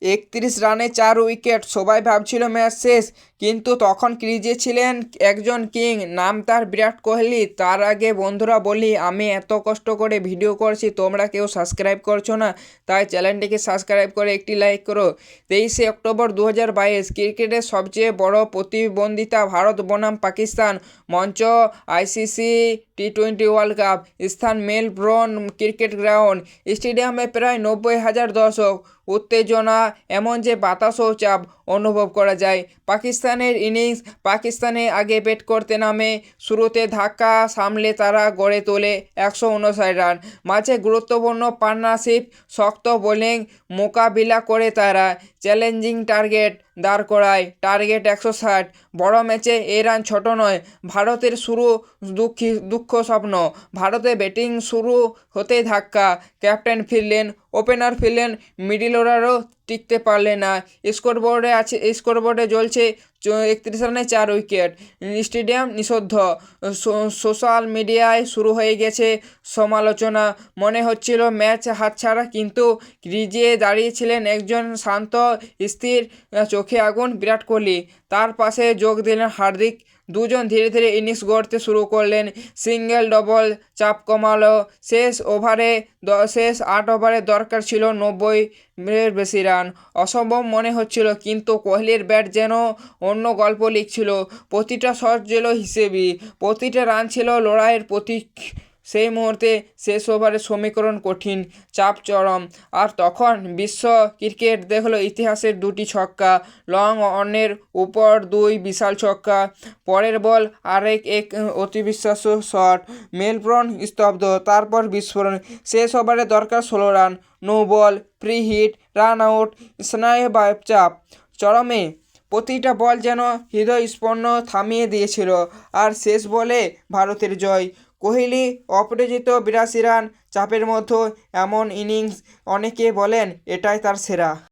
31 রানে 4 উইকেট। সবাই ভাবছিল ম্যাচ শেষ, কিন্তু তখন ক্রিজে ছিলেন একজন কিং, নাম তার বিরাট কোহলি। তার আগে বন্ধুরা বলি, আমি এত কষ্ট করে ভিডিও করছি, তোমরা কেউ সাবস্ক্রাইব করছো না, তাই চ্যানেলটিকে সাবস্ক্রাইব করে একটি লাইক করো। 23 অক্টোবর 2022 ক্রিকেটের সবচেয়ে বড় প্রতিদ্বন্দ্বিতা ভারত বনাম পাকিস্তান। মঞ্চ আইসিসি টি20 ওয়ার্ল্ড কাপ। স্থান মেলবোর্ন ক্রিকেট গ্রাউন্ড। স্টেডিয়ামে প্রায় 90,000 দর্শক। উত্তেজনা এমন যে বাতাসও চাপ অনুভব করা যায়। পাকিস্তানের ইনিংস। পাকিস্তানে আগে ব্যাট করতে নামে, শুরুতে ধাক্কা সামলে তারা গড়ে তোলে 159 রান। মাঝে গুরুত্বপূর্ণ পার্টনারশিপ, শক্ত বোলিং মোকাবিলা করে তারা চ্যালেঞ্জিং টার্গেট দাঁড় করায়। টার্গেট 160। বড় ম্যাচে এই রান ছোট নয়। ভারতের শুরু দুঃখ স্বপ্ন। ভারতে ব্যাটিং শুরু হতেই ধাক্কা। ক্যাপ্টেন ফিরলেন, ওপেনার ফিরলেন, মিডল অর্ডারও টিকতে পারলে না। স্কোরবোর্ডে জ্বলছে 31 রানে 4 উইকেট। স্টেডিয়াম নিষিদ্ধ। সোশ্যাল মিডিয়ায় শুরু হয়ে গেছে সমালোচনা। মনে হচ্ছিল ম্যাচ হাতছাড়া, কিন্তু ক্রিজে দাঁড়িয়েছিলেন একজন শান্ত, স্থির, চোখে আগুন বিরাট কোহলি। তার পাশে যোগ দিলেন হার্দিক। দুজন ধীরে ধীরে ইনিংস গড়তে শুরু করলেন। সিঙ্গেল ডবল চাপ কমালো। শেষ 8 ওভারে দরকার ছিল 90-এর বেশি রান। অসম্ভব মনে হচ্ছিল, কিন্তু কোহলির ব্যাট যেন অন্য গল্প লিখছিল। প্রতিটা শট ছিল হিসেবি, প্রতিটা রান ছিল লড়াইয়ের প্রতীক। সেই মুহূর্তে শেষ ওভারের সমীকরণ কঠিন, চাপ চরম। আর তখন বিশ্ব ক্রিকেট দেখল ইতিহাসের 2টি ছক্কা, লং অনের উপর 2 বিশাল ছক্কা। পরের বল এক অতিবিশ্বাস্য শট। মেলবোর্ন স্তব্ধ, তারপর বিস্ফোরণ। শেষ ওভারে দরকার 16 run. No ball, free hit, run out, স্নায়ু চাপ চরমে। প্রতিটা বল যেন হৃদয়স্পন্দন থামিয়ে দিয়েছিল। আর শেষ বলে ভারতের জয়। কোহলি অপরাজিত 82 রান। চাপের মধ্যে এমন ইনিংস, অনেকে বলেন এটাই তার সেরা।